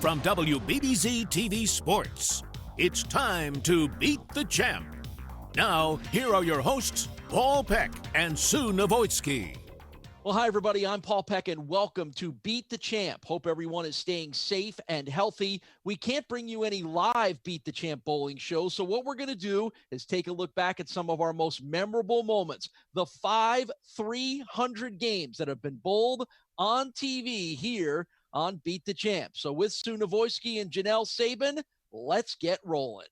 from WBBZ-TV Sports. It's time to beat the champ. Now, here are your hosts, Paul Peck and Sue Novoitsky. Well, hi, everybody. I'm Paul Peck, and welcome to Beat the Champ. Hope everyone is staying safe and healthy. We can't bring you any live Beat the Champ bowling shows, so what we're going to do is take a look back at some of our most memorable moments, the 5 300 games that have been bowled on TV here on Beat the Champ. So with Sue Novoitsky and Janelle Sabin, let's get rolling.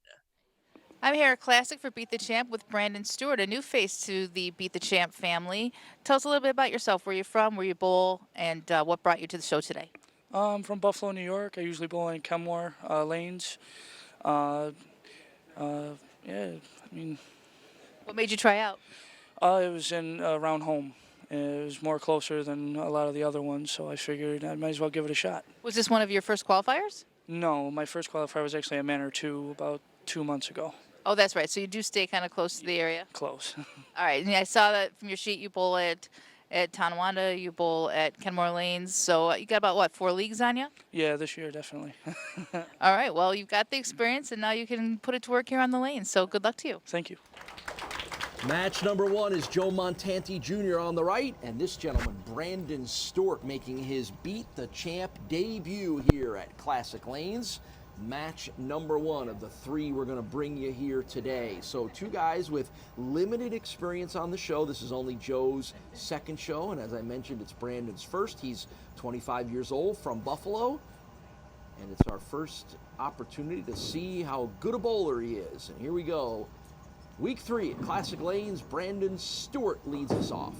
I'm here at Classic for Beat the Champ with Brandon Stewart, a new face to the Beat the Champ family. Tell us a little bit about yourself, where you're from, where you bowl, and what brought you to the show today. I'm from Buffalo, New York. I usually bowl in Kenmore lanes. What made you try out? It was in around home. It was more closer than a lot of the other ones, so I figured I might as well give it a shot. Was this one of your first qualifiers? No, my first qualifier was actually a man or two about 2 months ago. Oh, that's right. So you do stay kind of close to the area? Close. All right. And I saw that from your sheet. You bowl at Tonawanda. You bowl at Kenmore Lanes. So you got about, 4 leagues on you? Yeah, this year, definitely. All right. Well, you've got the experience, and now you can put it to work here on the lanes. So good luck to you. Thank you. Match number 1 is Joe Montanti Jr. on the right, and this gentleman, Brandon Stewart, making his Beat the Champ debut here at Classic Lanes. Match number 1 of the 3 we're going to bring you here today. So 2 guys with limited experience on the show. This is only Joe's second show, and as I mentioned, it's Brandon's first. He's 25 years old from Buffalo, and it's our first opportunity to see how good a bowler he is. And here we go. Week 3 at Classic Lanes, Brandon Stewart leads us off.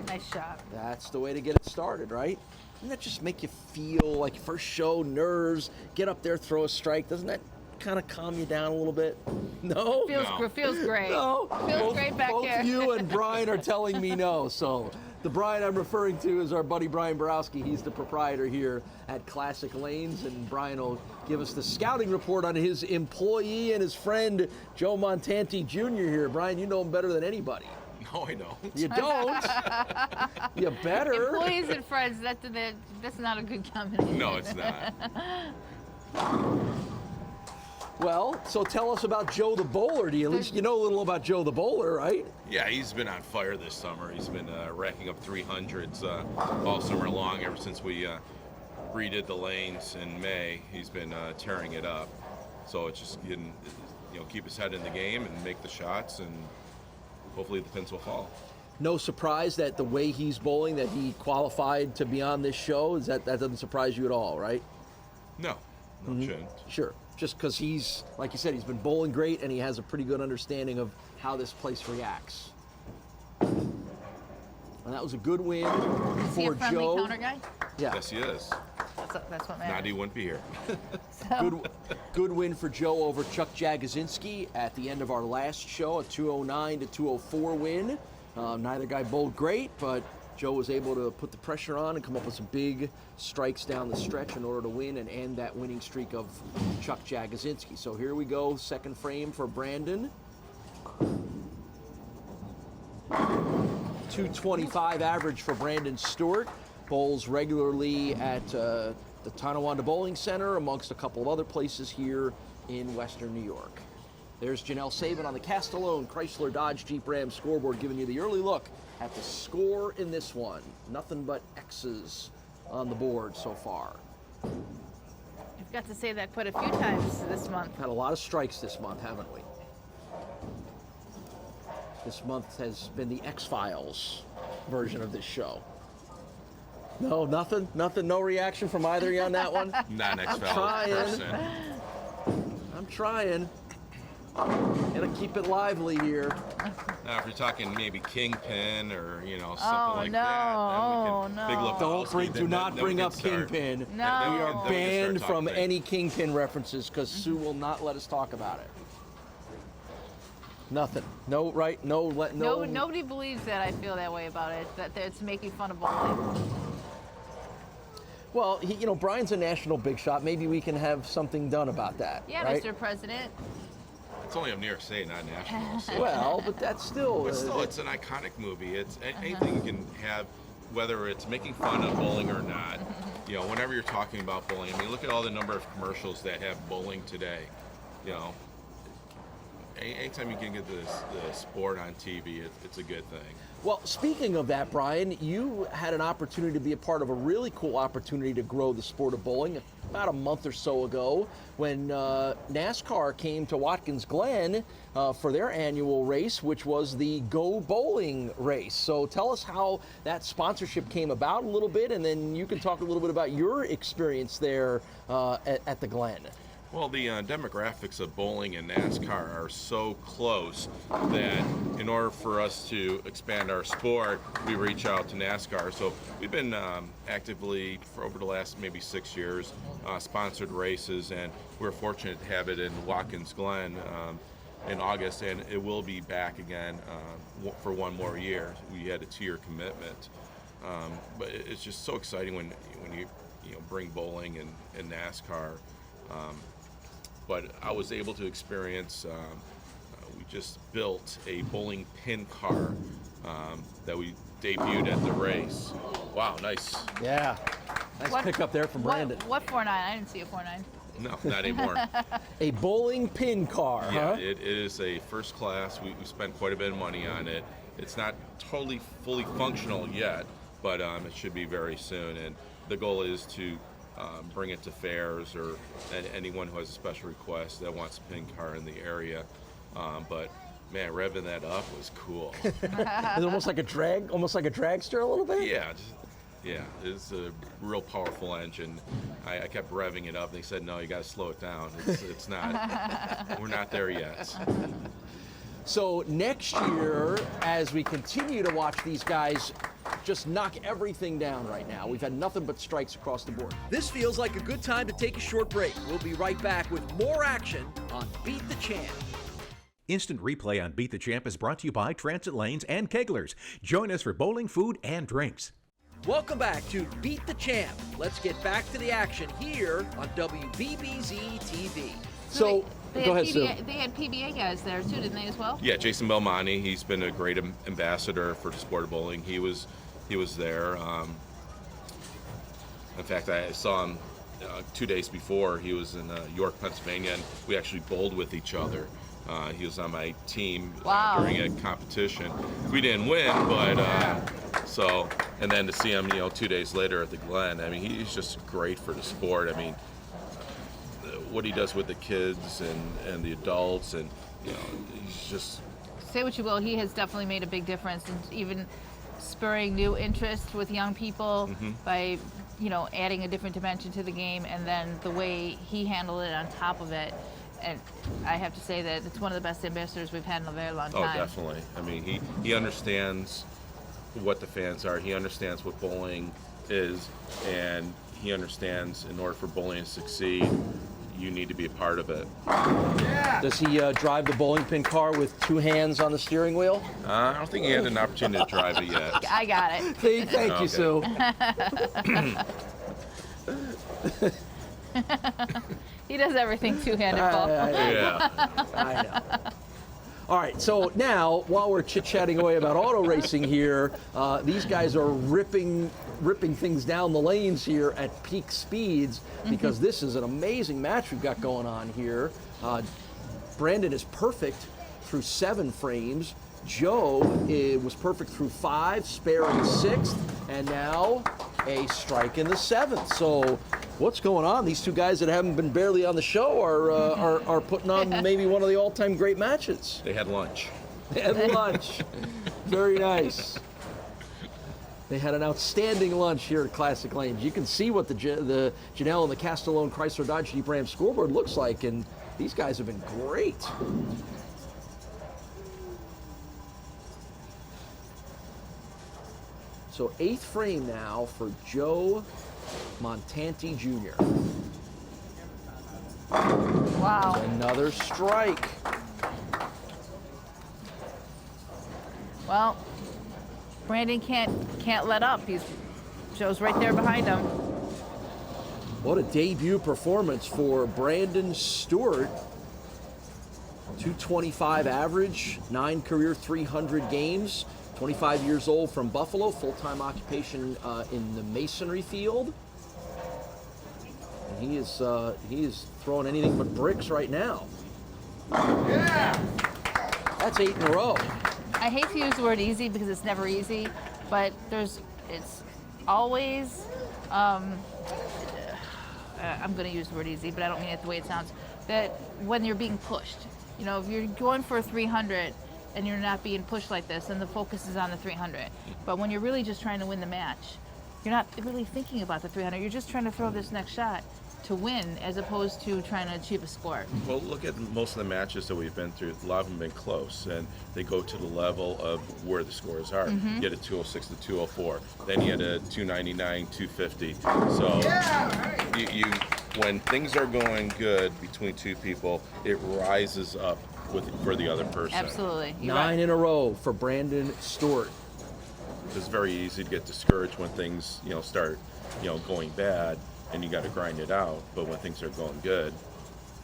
Nice shot. That's the way to get it started, right? Doesn't that just make you feel like first show, nerves, get up there, throw a strike? Doesn't that kind of calm you down a little bit? No? Feels great. No. Feels great back both here. Both you and Brian are telling me no. So the Brian I'm referring to is our buddy Brian Borowski. He's the proprietor here at Classic Lanes, and Brian will give us the scouting report on his employee and his friend Joe Montanti Jr. here. Brian, you know him better than anybody. No, I don't. You don't? You better. Employees and friends, that's not a good combination. No, it's not. Well, so tell us about Joe the bowler. At least you know a little about Joe the bowler, right? Yeah, he's been on fire this summer. He's been racking up 300s all summer long. Ever since we redid the lanes in May, he's been tearing it up. So it's just getting, keep his head in the game and make the shots, and hopefully the pins will fall. No surprise that the way he's bowling, that he qualified to be on this show. That doesn't surprise you at all, right? No, shouldn't. Sure. Just because he's, like you said, he's been bowling great, and he has a pretty good understanding of how this place reacts. And that was a good win Is he for a friendly Joe. counter guy? Yeah. Yes, he is. That's what matters. Not he wouldn't be here. Good win for Joe over Chuck Jag Izinski at the end of our last show, a 209 to 204 win. Neither guy bowled great, but Joe was able to put the pressure on and come up with some big strikes down the stretch in order to win and end that winning streak of Chuck Jagodzinski. So here we go, second frame for Brandon. 225 average for Brandon Stewart. Bowls regularly at the Tonawanda Bowling Center, amongst a couple of other places here in Western New York. There's Janelle Sabin on the Castellone Chrysler Dodge Jeep Ram scoreboard, giving you the early look at the score in this one. Nothing but X's on the board so far. You've got to say that quite a few times this month. Had a lot of strikes this month, haven't we? This month has been the X-Files version of this show. No, nothing, no reaction from either of you on that one? Not an X-Files person. I'm trying. Gotta keep it lively here. Now, if you're talking maybe Kingpin or something like that, then we can Big Lebowski. Do not bring up Kingpin. No. We are banned from any Kingpin references because Sue will not let us talk about it. Nothing. No, right? No. Nobody believes that I feel that way about it, that it's making fun of bowling. Well, Brian's a national big shot. Maybe we can have something done about that. Yeah, right? Mr. President. It's only of New York State, not national. So. Well, but that's still... But still, it's an iconic movie. It's anything you can have whether it's making fun of bowling or not, you know, whenever you're talking about bowling, I mean, look at all the number of commercials that have bowling today. You know, anytime you can get the sport on TV, it's a good thing. Well, speaking of that, Brian, you had an opportunity to be a part of a really cool opportunity to grow the sport of bowling about a month or so ago when NASCAR came to Watkins Glen for their annual race, which was the Go Bowling race. So tell us how that sponsorship came about a little bit, and then you can talk a little bit about your experience there at the Glen. Well, the demographics of bowling and NASCAR are so close that in order for us to expand our sport, we reach out to NASCAR. So we've been actively, for over the last maybe 6 years, sponsored races, and we're fortunate to have it in Watkins Glen in August, and it will be back again for one more year. We had a 2-year commitment. But it's just so exciting when you bring bowling and NASCAR. But I was able to experience, we just built a bowling pin car that we debuted at the race. Wow, nice. Yeah, nice pickup there from Brandon. What 4.9? I didn't see a 4.9. No, not anymore. A bowling pin car, Yeah, huh? it is a first class. We spent quite a bit of money on it. It's not totally fully functional yet, but it should be very soon. And the goal is to bring it to fairs or anyone who has a special request that wants a pin car in the area. But man, revving that up was cool. It's almost like a dragster a little bit. Yeah, it's a real powerful engine. I kept revving it up. They said, no, you got to slow it down. It's not. We're not there yet. So next year, as we continue to watch these guys just knock everything down right now, we've had nothing but strikes across the board. This feels like a good time to take a short break. We'll be right back with more action on Beat the Champ. Instant replay on Beat the Champ is brought to you by Transit Lanes and Keglers. Join us for bowling, food, and drinks. Welcome back to Beat the Champ. Let's get back to the action here on WBBZ-TV. So go ahead, Sue. They had PBA guys there too, didn't they, as well? Yeah, Jason Belmonte. He's been a great ambassador for the sport of bowling. He was there. In fact, I saw him 2 days before. He was in York, Pennsylvania, and we actually bowled with each other. He was on my team during a competition. We didn't win, but and then to see him, 2 days later at the Glen. I mean, he's just great for the sport. I mean, what he does with the kids and the adults, and he's just. Say what you will, he has definitely made a big difference in even spurring new interest with young people by adding a different dimension to the game, and then the way he handled it on top of it. And I have to say that it's one of the best ambassadors we've had in a very long time. Oh, definitely. I mean, he understands what the fans are. He understands what bowling is, and he understands in order for bowling to succeed, you need to be a part of it. Does he drive the bowling pin car with two hands on the steering wheel? I don't think he had an opportunity to drive it yet. I got it. Thank you, Sue. He does everything two-handed, Paul. I know. All right, so now, while we're chit-chatting away about auto racing here, these guys are ripping things down the lanes here at peak speeds because this is an amazing match we've got going on here. Brandon is perfect through 7 frames. Joe was perfect through 5, sparing 6th, and now a strike in the 7th. So what's going on? These two guys that haven't been barely on the show are putting on maybe one of the all-time great matches. They had lunch. They had lunch. Very nice. They had an outstanding lunch here at Classic Lanes. You can see what the Janelle and the Castellone Chrysler Dodge Jeep Ram scoreboard looks like, and these guys have been great. So 8th frame now for Joe Montanti Jr. Wow. Another strike. Well, Brandon can't let up. Joe's right there behind him. What a debut performance for Brandon Stewart. 225 average, 9 career 300 games, 25 years old from Buffalo, full-time occupation in the masonry field. And he is throwing anything but bricks right now. Yeah! That's 8 in a row. I hate to use the word easy because it's never easy, but it's always, I'm going to use the word easy, but I don't mean it the way it sounds, that when you're being pushed. You know, if you're going for a 300 and you're not being pushed like this, then the focus is on the 300. But when you're really just trying to win the match, you're not really thinking about the 300. You're just trying to throw this next shot to win as opposed to trying to achieve a score. Well, look at most of the matches that we've been through. A lot of them have been close, and they go to the level of where the scores are. Mm-hmm. You had a 206 to 204. Then you had a 299, 250. So you when things are going good between two people, it rises up for the other person. Absolutely. You're 9 right. in a row for Brandon Stewart. It's very easy to get discouraged when things start going bad, and you got to grind it out. But when things are going good,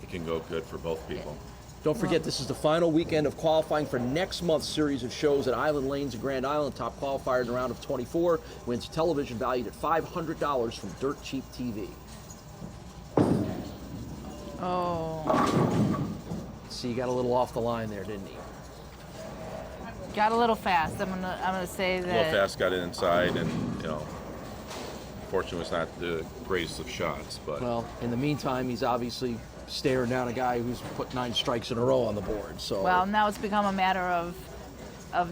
it can go good for both people. Don't forget, this is the final weekend of qualifying for next month's series of shows at Island Lanes in Grand Island. Top qualifier in the round of 24 wins television valued at $500 from Dirt Cheap TV. Oh, See, you got a little off the line there, didn't he? got a little fast. I'm gonna say A that. little fast, got it inside, and fortunately, it's not the greatest of shots. But Well, in the meantime, he's obviously staring down a guy who's put 9 strikes in a row on the board. So Well, now it's become a matter of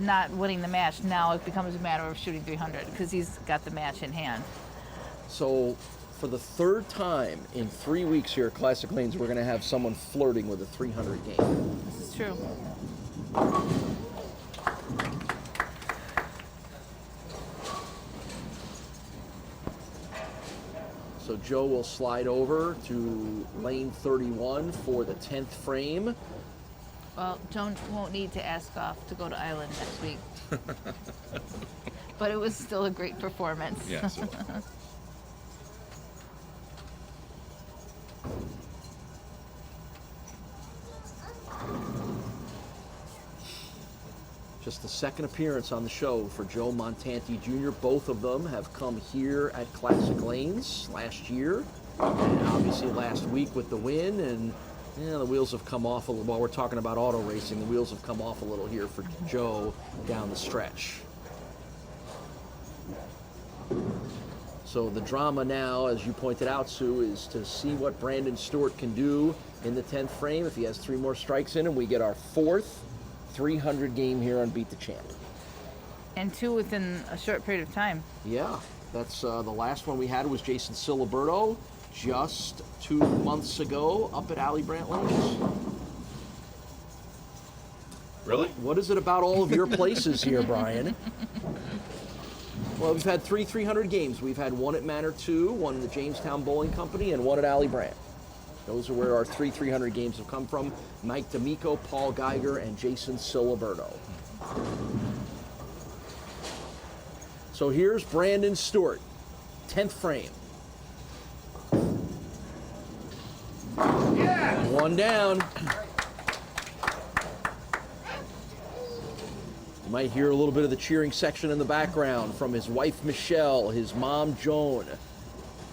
not winning the match. Now it becomes a matter of shooting 300 because he's got the match in hand. So for the third time in 3 weeks here at Classic Lanes, we're going to have someone flirting with a 300 game. This is true. So Joe will slide over to lane 31 for the 10th frame. Well, Joan won't need to ask off to go to Island next week. But it was still a great performance. yes. Just the second appearance on the show for Joe Montanti Jr. Both of them have come here at Classic Lanes last year, and obviously last week with the win. And the wheels have come off a little. While we're talking about auto racing, the wheels have come off a little here for Joe down the stretch. So the drama now, as you pointed out, Sue, is to see what Brandon Stewart can do in the 10th frame. If he has 3 more strikes in him, we get our 4th 300 game here on Beat the Champ. And 2 within a short period of time. Yeah, that's the last one we had was Jason Siliberto just 2 months ago up at Alley Brandt Lanes. Really? What is it about all of your places here, Brian? Well, we've had 3 300 games. We've had 1 at Manor 2, 1 in the Jamestown Bowling Company, and 1 at Alley Brandt. Those are where our 3 300 games have come from. Mike D'Amico, Paul Geiger, and Jason Siliberto. So here's Brandon Stewart, 10th frame. Yeah. 1 down. You might hear a little bit of the cheering section in the background from his wife Michelle, his mom Joan,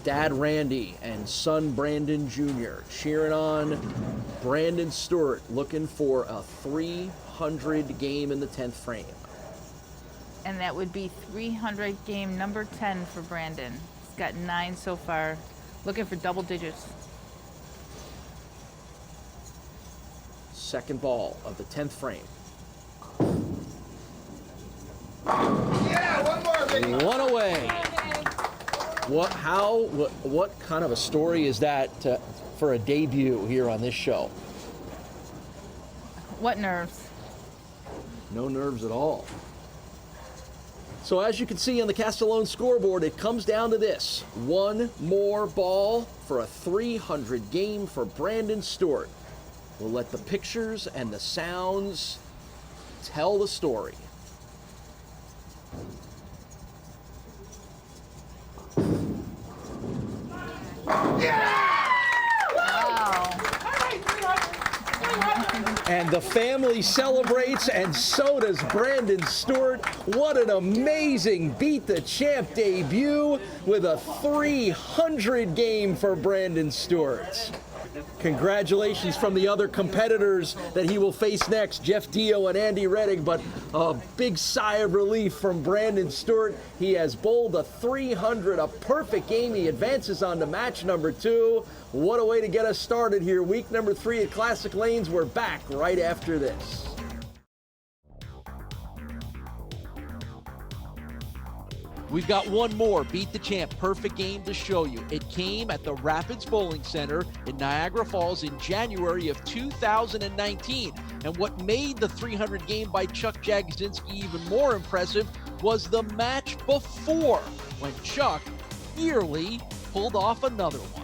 Dad Randy, and son Brandon Jr. cheering on Brandon Stewart, looking for a 300 game in the 10th frame. And that would be 300 game number 10 for Brandon. He's got 9 so far, looking for double digits. Second ball of the 10th frame. Yeah, 1 more, baby. 1 away. What kind of a story is that for a debut here on this show? What nerves? No nerves at all. So as you can see on the Castellone scoreboard, it comes down to this. 1 more ball for a 300 game for Brandon Stewart. We'll let the pictures and the sounds tell the story. Wow. And The family celebrates, and so does Brandon Stewart. What an amazing Beat the Champ debut with a 300 game for Brandon Stewart. Congratulations from the other competitors that he will face next, Jeff Dio and Andy Reddick, but a big sigh of relief from Brandon Stewart. He has bowled a 300, a perfect game. He advances on to match number 2. What a way to get us started here. Week number 3 at Classic Lanes. We're back right after this. We've got one more Beat the Champ perfect game to show you. It came at the Rapids Bowling Center in Niagara Falls in January of 2019. And what made the 300 game by Chuck Jagodzinski even more impressive was the match before, when Chuck nearly pulled off another one.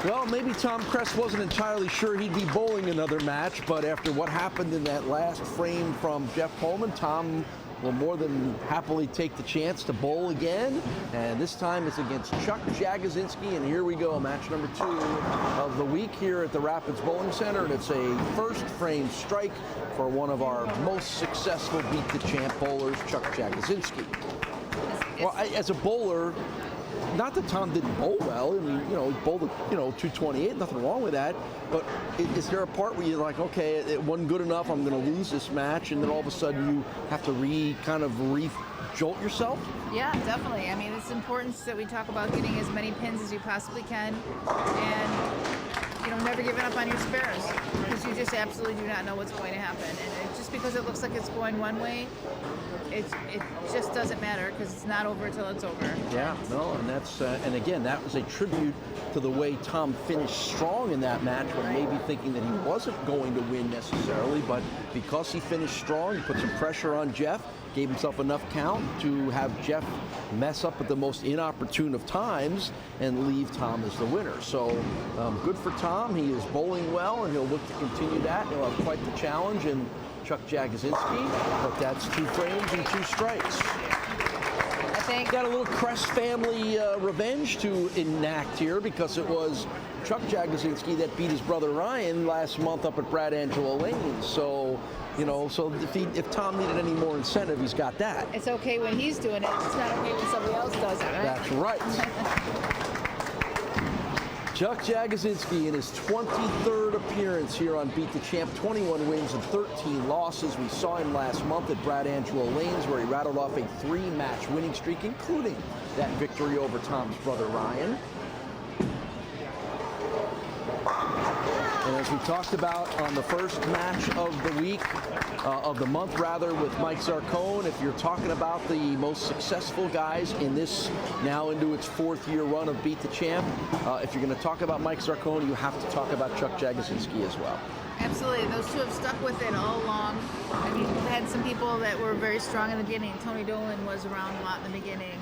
Well, maybe Tom Kress wasn't entirely sure he'd be bowling another match, but after what happened in that last frame from Jeff Pullman, Tom will more than happily take the chance to bowl again. And this time it's against Chuck Jagodzinski, and here we go, match number 2 of the week here at the Rapids Bowling Center, and it's a first frame strike for one of our most successful Beat the Champ bowlers, Chuck Jagodzinski. Well, as a bowler, not that Tom didn't bowl well. I mean, he bowled, 228, nothing wrong with that. But is there a part where you're like, okay, it wasn't good enough, I'm going to lose this match, and then all of a sudden you have to re-jolt yourself? Yeah, definitely. I mean, it's important that we talk about getting as many pins as you possibly can, and never giving up on your spares, because you just absolutely do not know what's going to happen. And just because it looks like it's going one way, it just doesn't matter, because it's not over until it's over. Yeah, no, and that's and again, that was a tribute to the way Tom finished strong in that match, when maybe thinking that he wasn't going to win necessarily, but because he finished strong, he put some pressure on Jeff, gave himself enough count to have Jeff mess up at the most inopportune of times and leave Tom as the winner. So good for Tom. He is bowling well, and he'll look to continue that. He'll have quite the challenge in Chuck Jagodzinski, but that's 2 frames and 2 strikes. I think Got a little Kress family revenge to enact here, because it was Chuck Jagodzinski that beat his brother Ryan last month up at Brad Angelo Lanes. So, so if Tom needed any more incentive, he's got that. it's okay when he's doing it. It's not okay when somebody else does it, right? That's right. Chuck Jagodzinski in his 23rd appearance here on Beat the Champ, 21 wins and 13 losses. We saw him last month at Brad Angelo Lanes, where he rattled off a 3-match winning streak, including that victory over Tom's brother Ryan. And as we talked about on the first match of the week, of the month rather, with Mike Zarcone, if you're talking about the most successful guys in this, now into its 4th year run of Beat the Champ, if you're going to talk about Mike Zarcone, you have to talk about Chuck Jagodzinski as well. Absolutely. Those two have stuck with it all along. I mean, we've had some people that were very strong in the beginning. Tony Dolan was around a lot in the beginning.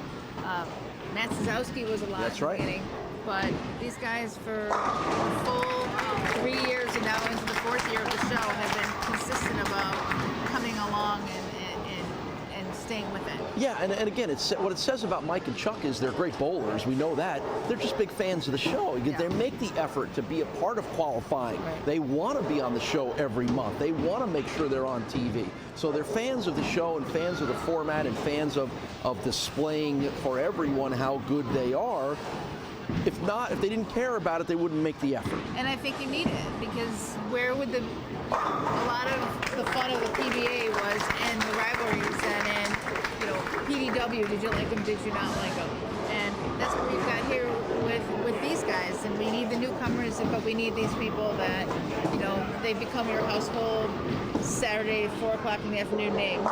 Matt Sazowski was a lot in the beginning. But these guys, for a full 3 years and now into the 4th year of the show, have been consistent about coming along and staying with it. Yeah, and again, what it says about Mike and Chuck is they're great bowlers. We know that. They're just big fans of the show. Yeah. They make the effort to be a part of qualifying. Right. They want to be on the show every month. They want to make sure they're on TV. So they're fans of the show and fans of the format and fans of displaying for everyone how good they are. If they didn't care about it, they wouldn't make the effort. And I think you need it, because where would a lot of the fun of the PBA was in the rivalries and in, PDW, did you like them, did you not like them? And that's what we've got here with these guys. And we need the newcomers, but we need these people that, they become your household Saturday, 4 o'clock in the afternoon name.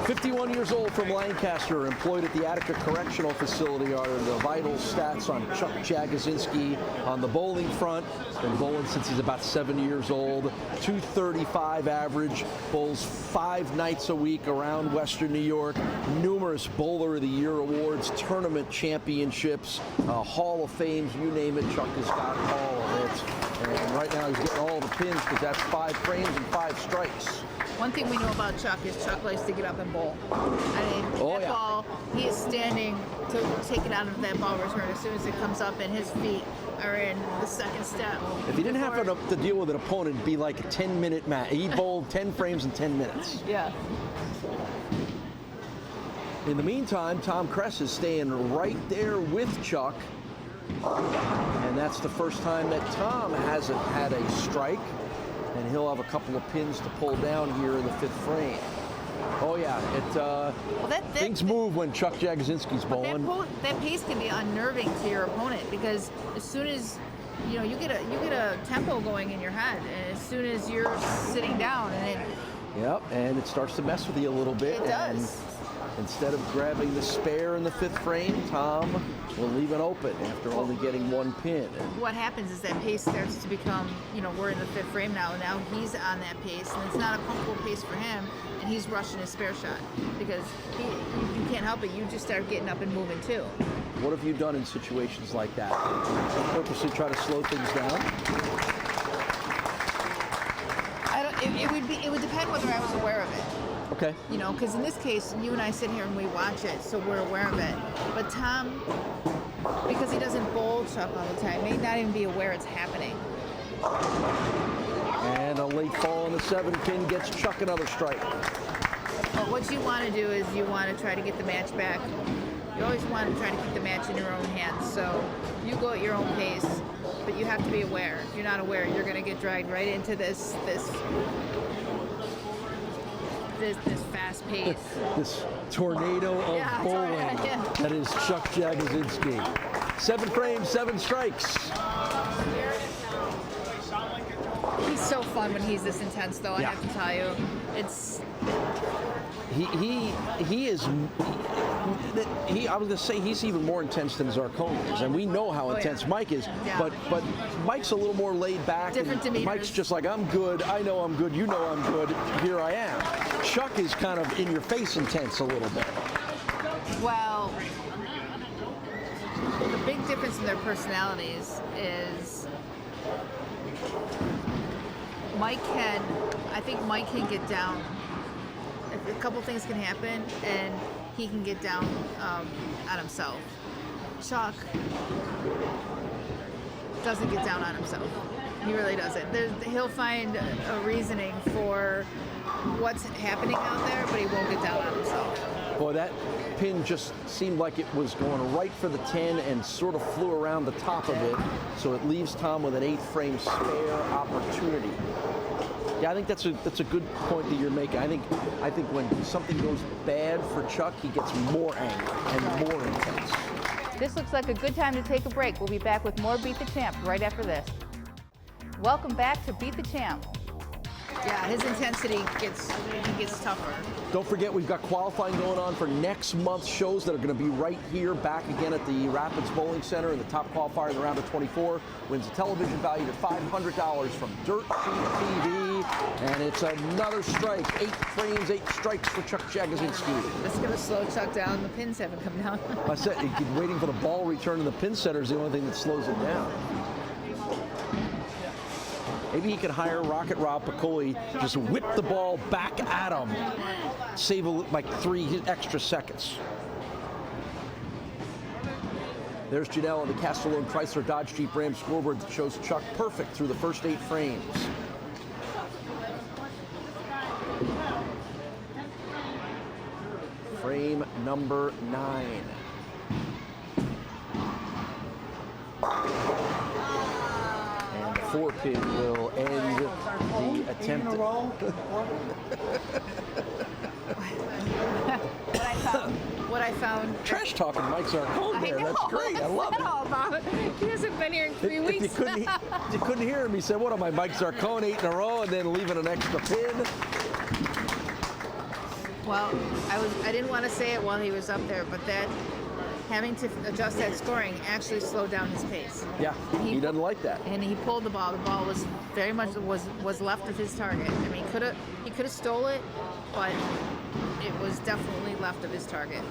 51 years old from Lancaster, employed at the Attica Correctional Facility, are the vital stats on Chuck Jagodzinski. On the bowling front, been bowling since he's about 7 years old. 235 average, bowls 5 nights a week around Western New York. Numerous Bowler of the Year awards, tournament championships, Hall of Fames, you name it, Chuck has got all of it. it. And right now he's getting all the pins because that's 5 frames and 5 strikes. One thing we know about Chuck is Chuck likes to get up and bowl. I mean, that ball, he is standing to take it out of that ball return as soon as it comes up and his feet are in the second step. If he didn't have to deal with an opponent, it'd be like a 10-minute match. He bowled 10 frames in 10 minutes. Yeah. In the meantime, Tom Kress is staying right there with Chuck. And that's the first time that Tom hasn't had a strike. And he'll have a couple of pins to pull down here in the 5th frame. Oh yeah, things move when Chuck Jagodzinski's bowling. That pace can be unnerving to your opponent because as soon as you get a tempo going in your head, and as soon as you're sitting down, and it starts to mess with you a little bit. It does. Instead of grabbing the spare in the 5th frame, Tom will leave it open after only getting 1 pin. What happens is that pace starts to become, we're in the 5th frame now, and now he's on that pace, and it's not a comfortable pace for him, and he's rushing his spare shot because you can't help it. You just start getting up and moving too. What have you done in situations like that? Purposely try to slow things down? It would depend whether I was aware of it. Okay. Because in this case, you and I sit here and we watch it, so we're aware of it. But Tom, because he doesn't bowl Chuck all the time, may not even be aware it's happening. And a late fall on the 7 pin gets Chuck another strike. But what you want to do is you want to try to get the match back. You always want to try to keep the match in your own hands. So you go at your own pace, but you have to be aware. If you're not aware, you're going to get dragged right into this fast pace. This tornado of bowling that is Chuck Jagodzinski. 7 frames, 7 strikes. He's so fun when he's this intense, though. I have to tell you, he is. I was going to say he's even more intense than Zarcone is, and we know how intense Mike is. Yeah. But Mike's a little more laid back. Different demeanors. Mike's just like, I'm good. I know I'm good. You know I'm good. Here I am. Chuck is kind of in your face intense a little bit. Well, the big difference in their personalities is I think Mike can get down. A couple things can happen, and he can get down on himself. Chuck doesn't get down on himself. He really doesn't. He'll find a reasoning for what's happening out there, but he won't get down on himself. Boy, that pin just seemed like it was going right for the 10 and sort of flew around the top of it, so it leaves Tom with an 8th frame spare opportunity. Yeah, I think that's a good point that you're making. I think when something goes bad for Chuck, he gets more angry and more intense. This looks like a good time to take a break. We'll be back with more Beat the Champ right after this. Welcome back to Beat the Champ. Yeah, his intensity gets tougher. Don't forget, we've got qualifying going on for next month's shows that are going to be right here, back again at the Rapids Bowling Center. And the top qualifier in the round of 24 wins a television valued at $500 from Dirt Sheet TV. And it's another strike. 8 frames, 8 strikes for Chuck Jagodzinski. That's going to slow Chuck down. The pins haven't come down. I said, waiting for the ball return in the pin center is the only thing that slows it down. Maybe he could hire Rocket Rob Piccoli, just whip the ball back at him, save like 3 extra seconds. There's Janelle on the Castellone Chrysler Dodge Jeep Ram scoreboard that shows Chuck perfect through the first 8 frames. Frame number 9. And the 4 pin will end the attempt. What I found. Trash talking Mike Zarcone there. That's great. I love it. All about it. He hasn't been here in 3 weeks. If you couldn't hear him, he said, "What am I, Mike Zarcone, 8 in a row, and then leaving an extra pin?" Well, I didn't want to say it while he was up there, but that having to adjust that scoring actually slowed down his pace. Yeah, he doesn't like that. And he pulled the ball. The ball was very much was left of his target. I mean, he could have stole it, but it was definitely left of his target.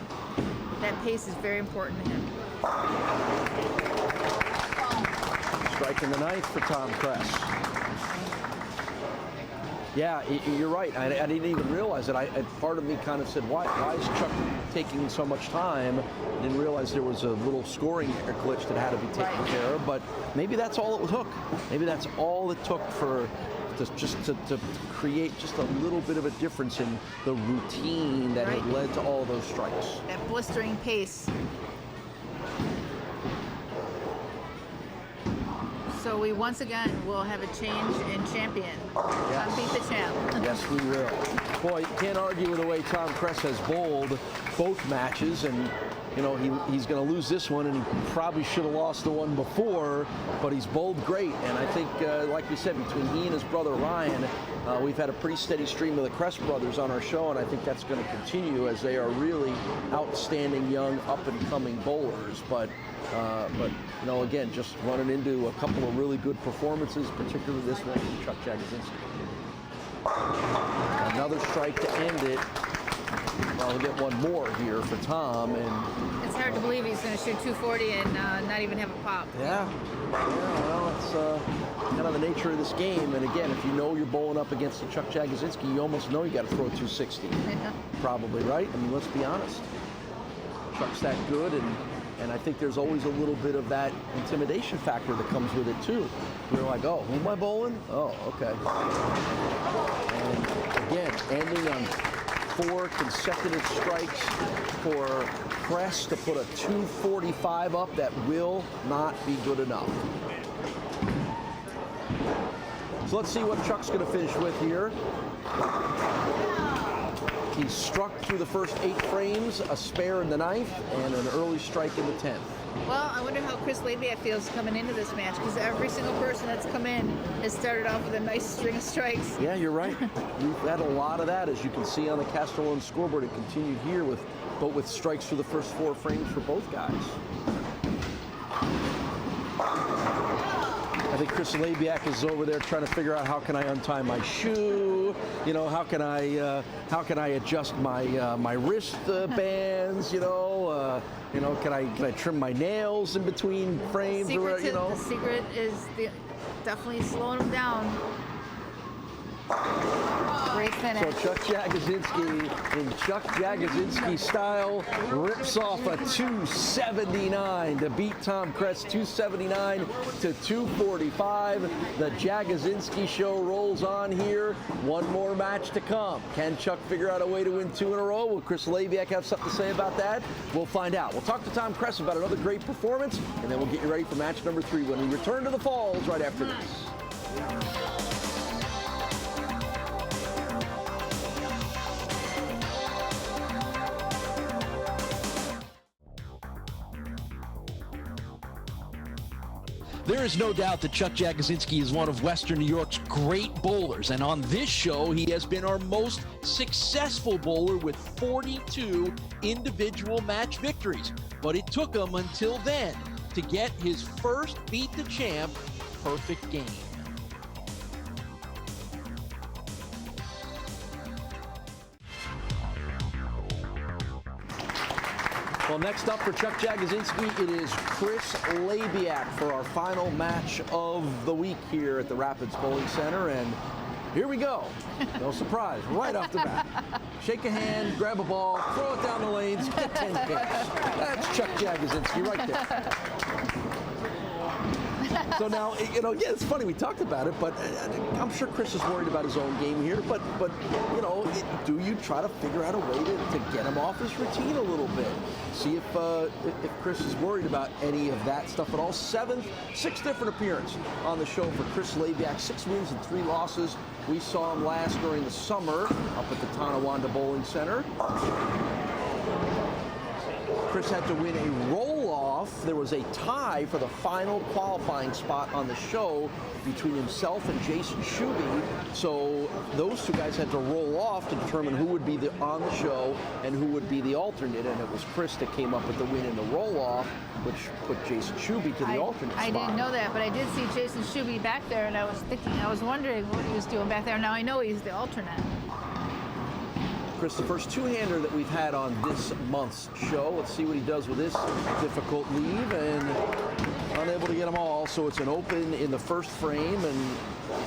That pace is very important to him. Strike in the ninth for Tom Kress. Yeah, you're right. I didn't even realize it. Part of me kind of said, why is Chuck taking so much time? I didn't realize there was a little scoring glitch that had to be taken care of, but maybe that's all it took. Maybe that's all it took to create just a little bit of a difference in the routine that had led to all those strikes. That blistering pace. So we once again will have a change in champion. Yes. Beat the champ. Yes, we will. Boy, you can't argue with the way Tom Kress has bowled both matches, and you know he's going to lose this one, and he probably should have lost the one before, but he's bowled great. And I think, like we said, between he and his brother Ryan, we've had a pretty steady stream of the Kress brothers on our show, and I think that's going to continue as they are really outstanding young up-and-coming bowlers. But you know, again, just running into a couple of really good performances, particularly this one from Chuck Jagodzinski. Another strike to end it. Well, we'll get one more here for Tom, and It's hard to believe he's going to shoot 240 and not even have a pop. yeah, well, it's kind of the nature of this game. And again, if you know you're bowling up against a Chuck Jagodzinski, you almost know you got to throw 260. Probably, right? I mean, let's be honest. Chuck's that good, and I think there's always a little bit of that intimidation factor that comes with it too. You're like, oh, who am I bowling? Oh, okay. And again, ending on 4 consecutive strikes for Kress to put a 245 up, that will not be good enough. So let's see what Chuck's going to finish with here. He struck through the first 8 frames, a spare in the 9th, and an early strike in the 10th. Well, I wonder how Chris Labiak feels coming into this match, because every single person that's come in has started off with a nice string of strikes. Yeah, you're right. We've had a lot of that, as you can see on the Castellone scoreboard. It continued here with strikes through the first 4 frames for both guys. I think Chris Labiak is over there trying to figure out, how can I untie my shoe? You know, how can I adjust my wrist bands? You know, can I trim my nails in between frames? The secret is definitely slowing them down. Great finish. So Chuck Jagodzinski, in Chuck Jagodzinski style, rips off a 279 to beat Tom Kress, 279 to 245. The Jagodzinski show rolls on here. One more match to come. Can Chuck figure out a way to win 2 in a row? Will Chris Labiak have something to say about that? We'll find out. We'll talk to Tom Kress about another great performance, and then we'll get you ready for match number 3 when we return to the Falls right after this. There is no doubt that Chuck Jagodzinski is one of Western New York's great bowlers, and on this show, he has been our most successful bowler with 42 individual match victories. But it took him until then to get his first Beat the Champ perfect game. Well, next up for Chuck Jagodzinski, it is Chris Labiak for our final match of the week here at the Rapids Bowling Center. And here we go. No surprise, right off the bat. Shake a hand, grab a ball, throw it down the lanes, get 10 picks. That's Chuck Jagodzinski right there. So now, you know, yeah, it's funny, we talked about it, but I'm sure Chris is worried about his own game here, but you know, do you try to figure out a way to get him off his routine a little bit? See if Chris is worried about any of that stuff at all. 6th different appearance on the show for Chris Labiak, 6 wins and 3 losses. We saw him last during the summer up at the Tonawanda Bowling Center. Chris had to win a roll-off. There was a tie for the final qualifying spot on the show between himself and Jason Shuby. So those 2 guys had to roll off to determine who would be on the show and who would be the alternate. And it was Chris that came up with the win in the roll-off, which put Jason Shuby to the alternate spot. I didn't know that, but I did see Jason Shuby back there, and I was wondering what he was doing back there. Now I know he's the alternate. Chris, the first 2-hander that we've had on this month's show. Let's see what he does with this difficult leave. And unable to get them all, so it's an open in the first frame, and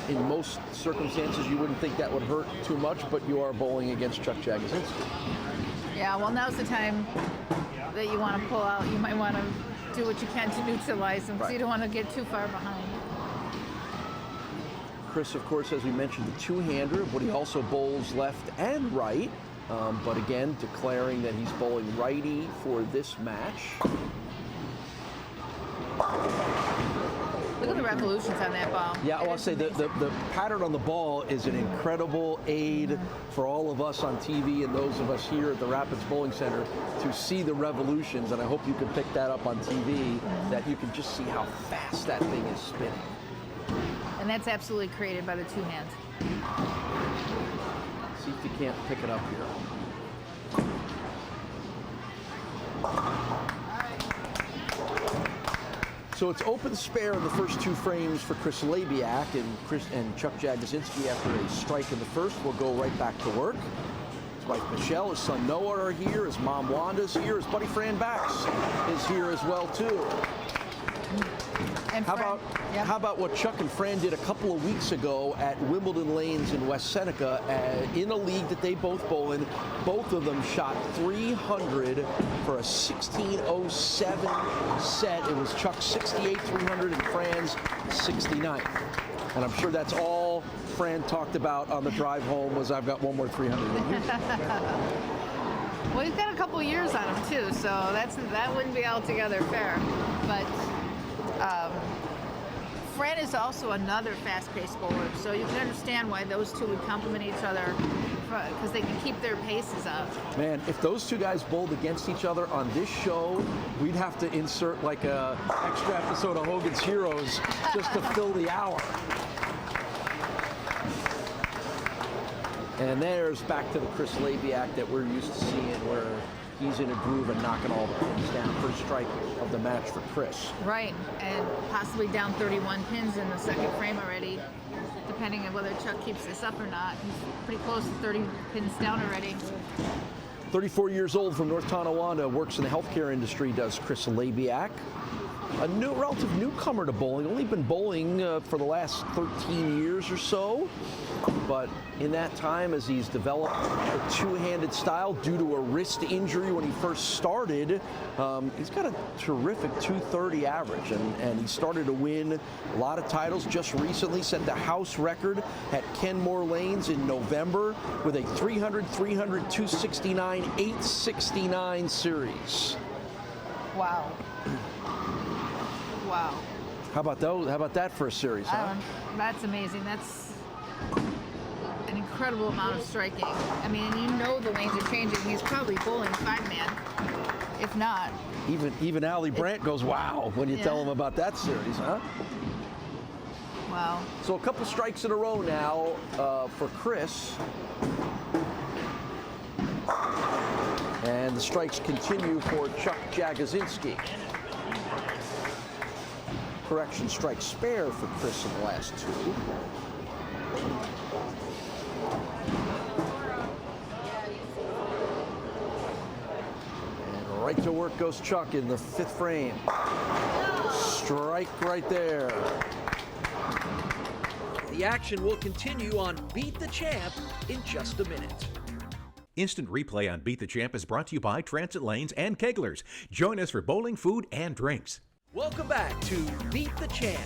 in most circumstances you wouldn't think that would hurt too much, but you are bowling against Chuck Jagodzinski. Yeah, well, now's the time that you want to pull out. You might want to do what you can to neutralize them, because you don't want to get too far behind. Chris, of course, as we mentioned, the two-hander, but he also bowls left and right. But again, declaring that he's bowling righty for this match. Look at the revolutions on that ball. Yeah, well, I'll say the pattern on the ball is an incredible aid for all of us on TV and those of us here at the Rapids Bowling Center to see the revolutions. And I hope you can pick that up on TV, that you can just see how fast that thing is spinning. And that's absolutely created by the two hands. See if you can't pick it up here. So it's open spare in the first two frames for Chris Labiak, and Chuck Jagodzinski, after a strike in the first, will go right back to work. His wife Michelle, his son Noah are here, his mom Wanda's here, his buddy Fran Bax is here as well too. And how about what Chuck and Fran did a couple of weeks ago at Wimbledon Lanes in West Seneca, in a league that they both bowl in? Both of them shot 300 for a 16:07 set. It was Chuck's 68 300 and Fran's 69. And I'm sure that's all Fran talked about on the drive home was, I've got one more 300 than you. Well, he's got a couple years on him too, so that wouldn't be altogether fair. But Fran is also another fast-paced bowler, so you can understand why those two would complement each other, because they can keep their paces up. Man, if those two guys bowled against each other on this show, we'd have to insert like a extra episode of Hogan's Heroes just to fill the hour. And there's back to the Chris Labiak that we're used to seeing, where he's in a groove and knocking all the pins down. First strike of the match for Chris. Right, and possibly down 31 pins in the second frame already, depending on whether Chuck keeps this up or not. He's pretty close to 30 pins down already. 34 years old, from North Tonawanda, works in the healthcare industry, does Chris Labiak. A relative newcomer to bowling, only been bowling for the last 13 years or so. But in that time, as he's developed a two-handed style due to a wrist injury when he first started, he's got a terrific 230 average, and he started to win a lot of titles. Just recently set the house record at Kenmore Lanes in November with a 300, 300, 269, 869 series. Wow. Wow. How about those? How about that for a series, huh? That's amazing. That's an incredible amount of striking. I mean, and you know the lanes are changing. He's probably bowling five-man, if not. Even Allie Brandt goes, wow, when you tell him about that series, huh? Wow. So a couple strikes in a row now for Chris. And the strikes continue for Chuck Jagodzinski. Correction, strike spare for Chris in the last two. And right to work goes Chuck in the fifth frame. Strike right there. The action will continue on Beat the Champ in just a minute. Instant replay on Beat the Champ is brought to you by Transit Lanes and Keglers. Join us for bowling, food, and drinks. Welcome back to Beat the Champ.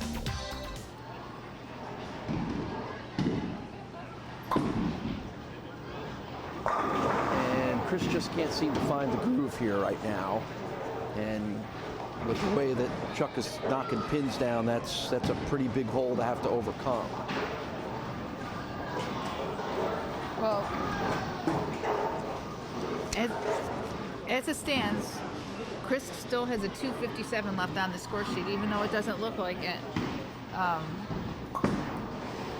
And Chris just can't seem to find the groove here right now. And with the way that Chuck is knocking pins down, that's a pretty big hole to have to overcome. Well, as it stands, Chris still has a 257 left on the score sheet, even though it doesn't look like it.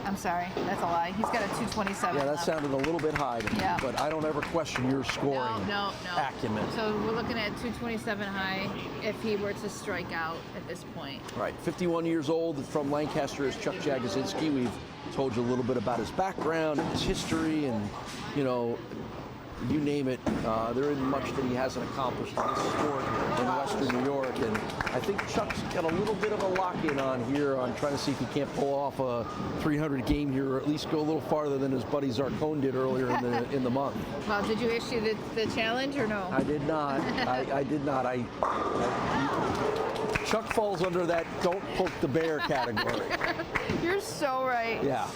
I'm sorry, that's a lie. He's got a 227 Yeah, that left. sounded a little bit high to me, Yeah. but I don't ever question your scoring No. acumen. So we're looking at 227 high if he were to strike out at this point. Right, 51 years old, from Lancaster, is Chuck Jagodzinski. We've told you a little bit about his background and his history, and, you know, you name it, there isn't much that he hasn't accomplished in this sport in Western New York. And I think Chuck's got a little bit of a lock-in on here on trying to see if he can't pull off a 300 game here, or at least go a little farther than his buddy Zarcone did earlier in the month. Well, did you issue the challenge or no? I did not. I did not. Chuck falls under that "don't poke the bear" category. You're so right. Yeah.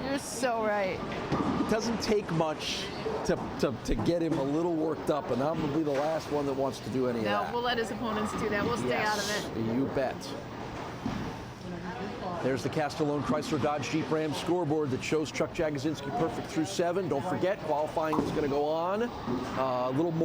You're so right. It doesn't take much to get him a little worked up, and I'm going to be the last one that wants to do any of that. No, we'll let his opponents do that. We'll stay out of it. You bet. There's the Castellone Chrysler Dodge Jeep Ram scoreboard that shows Chuck Jagodzinski perfect through 7. Don't forget, qualifying is going to go on. A couple of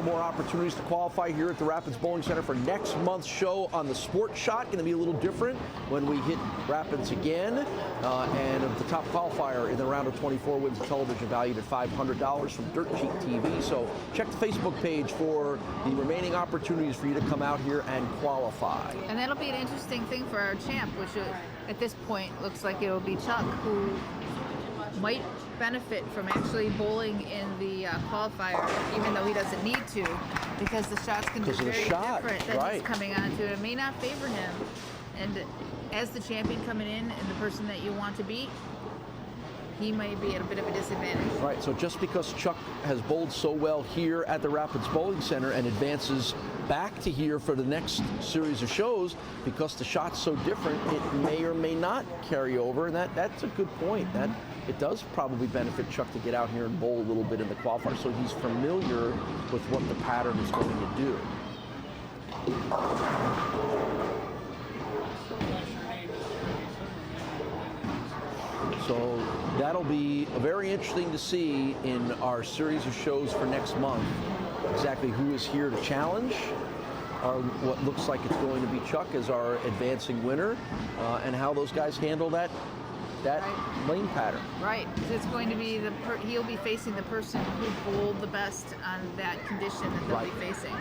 more opportunities to qualify here at the Rapids Bowling Center for next month's show on the Sports Shot. Going to be a little different when we hit Rapids again. And the top qualifier in the round of 24 wins a television valued at $500 from Dirt Cheap TV. So check the Facebook page for the remaining opportunities for you to come out here and qualify. And that'll be an interesting thing for our champ, which at this point looks like it'll be Chuck, who might benefit from actually bowling in the qualifier, even though he doesn't need to, because the shot's going to be very different than he's coming onto. It may not favor him. And as the champion coming in and the person that you want to beat, he might be at a bit of a disadvantage. Right, so just because Chuck has bowled so well here at the Rapids Bowling Center and advances back to here for the next series of shows, because the shot's so different, it may or may not carry over, and that's a good point. That it does probably benefit Chuck to get out here and bowl a little bit in the qualifier, so he's familiar with what the pattern is going to do. So that'll be very interesting to see in our series of shows for next month, exactly who is here to challenge, what looks like it's going to be Chuck as our advancing winner, and how those guys handle that lane pattern. Right, it's going to be he'll be facing the person who bowled the best on that condition that they'll be facing.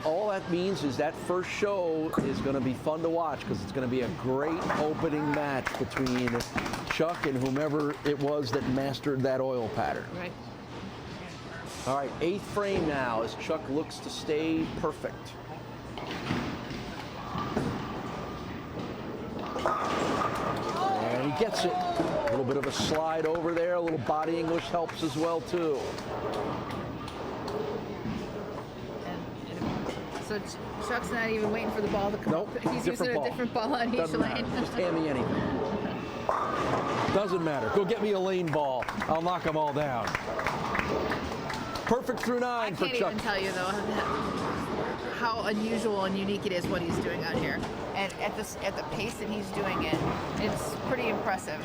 All that means is that first show is going to be fun to watch, because it's going to be a great opening match between Chuck and whomever it was that mastered that oil pattern. Right. All right, 8th frame now as Chuck looks to stay perfect. And he gets it. A little bit of a slide over there, a little body English helps as well too. So Chuck's not even waiting for the ball to come up. He's using a different ball on each lane. Just hand me anything. Doesn't matter. Go get me a lane ball. I'll knock them all down. Perfect through 9 for Chuck. I can't even tell you, though, how unusual and unique it is what he's doing out here. And at the pace that he's doing it, it's pretty impressive.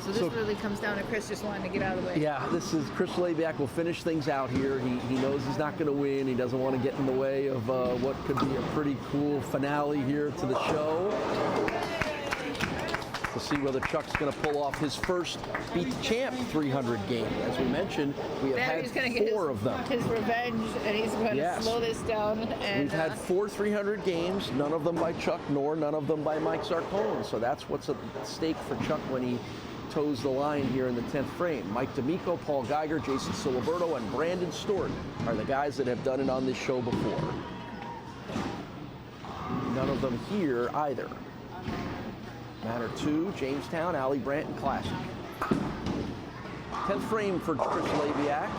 So this really comes down to Chris just wanting to get out of the way. Yeah, this is Chris Labiak will finish things out here. He knows he's not going to win. He doesn't want to get in the way of what could be a pretty cool finale here to the show. To see whether Chuck's going to pull off his first Beat the Champ 300 game. As we mentioned, we have had 4 of them. His revenge, and he's going to slow this down. And we've had 4 300 games, none of them by Chuck, nor none of them by Mike Zarcone. So that's what's at stake for Chuck when he toes the line here in the 10th frame. Mike D'Amico, Paul Geiger, Jason Siliberto, and Brandon Stewart are the guys that have done it on this show before. None of them here either. Matter 2, Jamestown, Allie Branton Classic. 10th frame for Chris Labiak.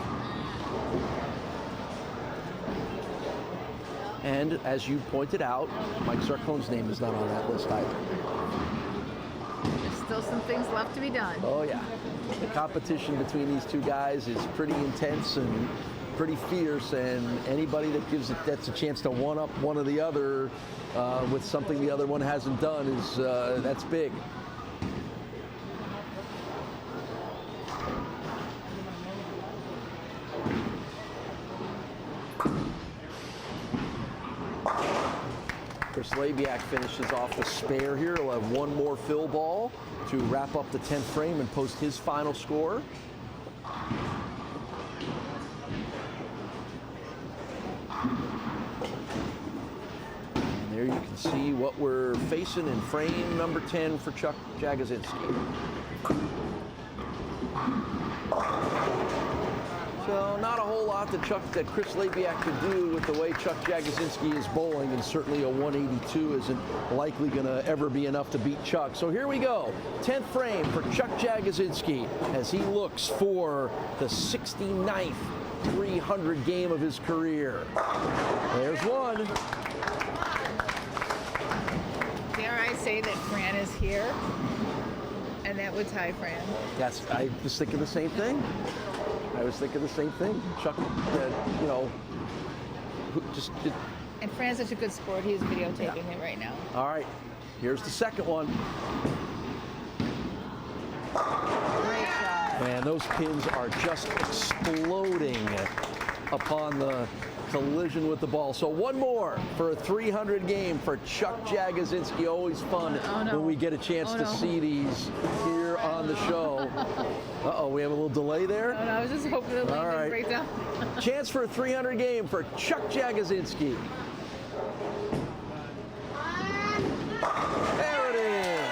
And as you pointed out, Mike Zarcone's name is not on that list either. There's still some things left to be done. Oh yeah. The competition between these two guys is pretty intense and pretty fierce, and anybody that gets a chance to one-up one or the other with something the other one hasn't done is that's big. Chris Labiak finishes off the spare here. He'll have one more fill ball to wrap up the 10th frame and post his final score. there you can see what we're facing in frame number 10 for Chuck Jagodzinski. So not a whole lot that Chris Labiak could do with the way Chuck Jagodzinski is bowling, and certainly a 182 isn't likely going to ever be enough to beat Chuck. So here we go, 10th frame for Chuck Jagodzinski as he looks for the 69th 300 game of his career. There's one. Dare I say that Fran is here? And that would tie Fran. I was thinking the same thing. Chuck, you know, And Fran's such a good sport, he's videotaping it right now. All right, here's the second one. Great shot. Man, those pins are just exploding upon the collision with the ball. So one more for a 300 game for Chuck Jagodzinski. Always fun when we get a chance to see these here on the show. Uh-oh, we have a little delay there? No, I was just hoping the lane didn't break down. Chance for a 300 game for Chuck Jagodzinski. There it is.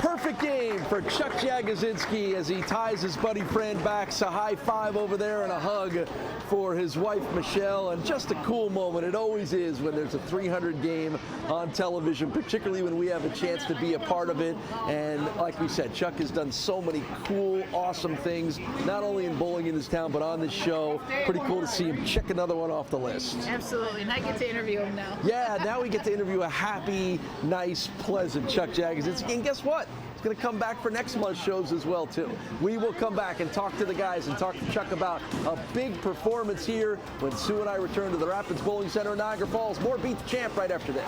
Perfect game for Chuck Jagodzinski as he ties his buddy Fran back. A high five over there and a hug for his wife Michelle, and just a cool moment. It always is when there's a 300 game on television, particularly when we have a chance to be a part of it. And like we said, Chuck has done so many cool, awesome things, not only in bowling in his town, but on this show. Pretty cool to see him check another one off the list. Absolutely, and I get to interview him now. Yeah, now we get to interview a happy, nice, pleasant Chuck Jagodzinski. And guess what? He's going to come back for next month's shows as well, too. We will come back and talk to the guys and talk to Chuck about a big performance here when Sue and I return to the Rapids Bowling Center in Niagara Falls. More Beat the Champ right after this.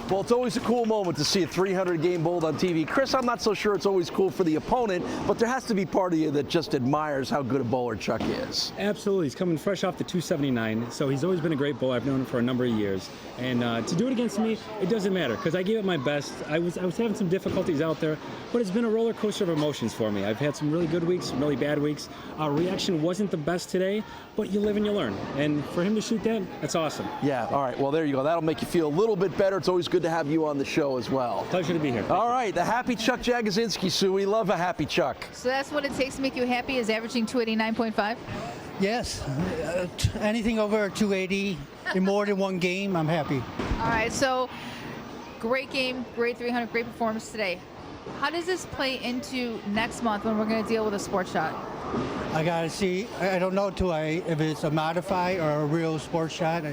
Well, it's always a cool moment to see a 300 game bowled on TV. Chris, I'm not so sure it's always cool for the opponent, but there has to be part of you that just admires how good a bowler Chuck is. Absolutely. He's coming fresh off the 279, so he's always been a great bowler. I've known him for a number of years. And to do it against me, it doesn't matter, because I gave it my best. I was having some difficulties out there, but it's been a roller coaster of emotions for me. I've had some really good weeks, some really bad weeks. Our reaction wasn't the best today, but you live and you learn. And for him to shoot that, that's awesome. Yeah, all right. Well, there you go. That'll make you feel a little bit better. It's always good to have you on the show as well. Pleasure to be here. All right, the happy Chuck Jagodzinski, Sue. We love a happy Chuck. So that's what it takes to make you happy, is averaging 289.5? Yes. Anything over 280 in more than one game, I'm happy. All right, so great game, great 300, great performance today. How does this play into next month when we're going to deal with a sports shot? I got to see. I don't know if it's a modified or a real sports shot.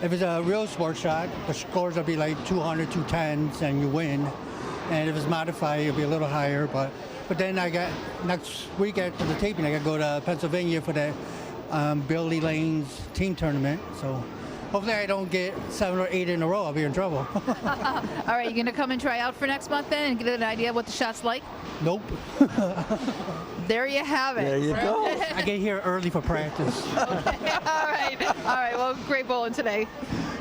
If it's a real sports shot, the scores will be like 200, 210s, and you win. And if it's modified, it'll be a little higher. But then I got next week after the taping, I got to go to Pennsylvania for the Billy Lane's team tournament. So hopefully I don't get 7 or 8 in a row. I'll be in trouble. All right, you going to come and try out for next month then and get an idea of what the shot's like? Nope. There you have it. There you go. I get here early for practice. Okay. All right. Well, great bowling today.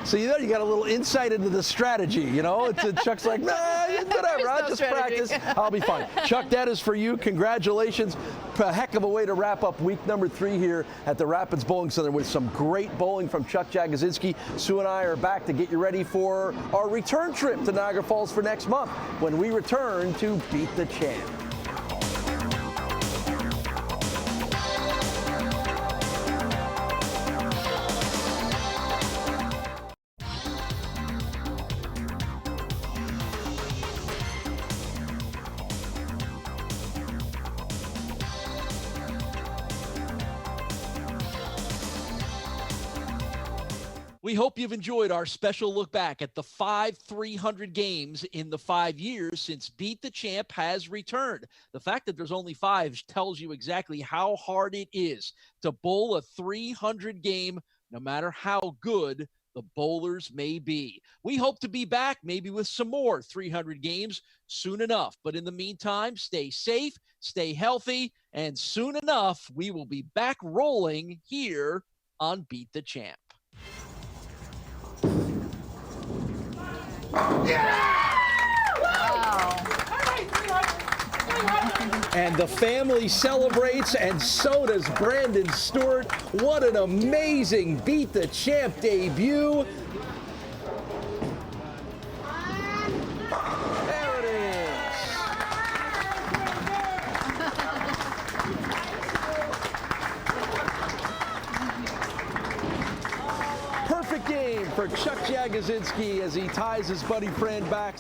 So you know you got a little insight into the strategy, you know? Chuck's like, nah, whatever, I'll just practice. I'll be fine. Chuck, that is for you. Congratulations. A heck of a way to wrap up week number 3 here at the Rapids Bowling Center with some great bowling from Chuck Jagodzinski. Sue and I are back to get you ready for our return trip to Niagara Falls for next month when we return to Beat the Champ. We hope you've enjoyed our special look back at the 5 300 games in the 5 years since Beat the Champ has returned. The fact that there's only 5 tells you exactly how hard it is to bowl a 300 game, no matter how good the bowlers may be. We hope to be back maybe with some more 300 games soon enough. But in the meantime, stay safe, stay healthy, and soon enough, we will be back rolling here on Beat the Champ. And the family celebrates, and so does Brandon Stewart. What an amazing Beat the Champ debut. There it is. Perfect game for Chuck Jagodzinski as he ties his buddy Fran back.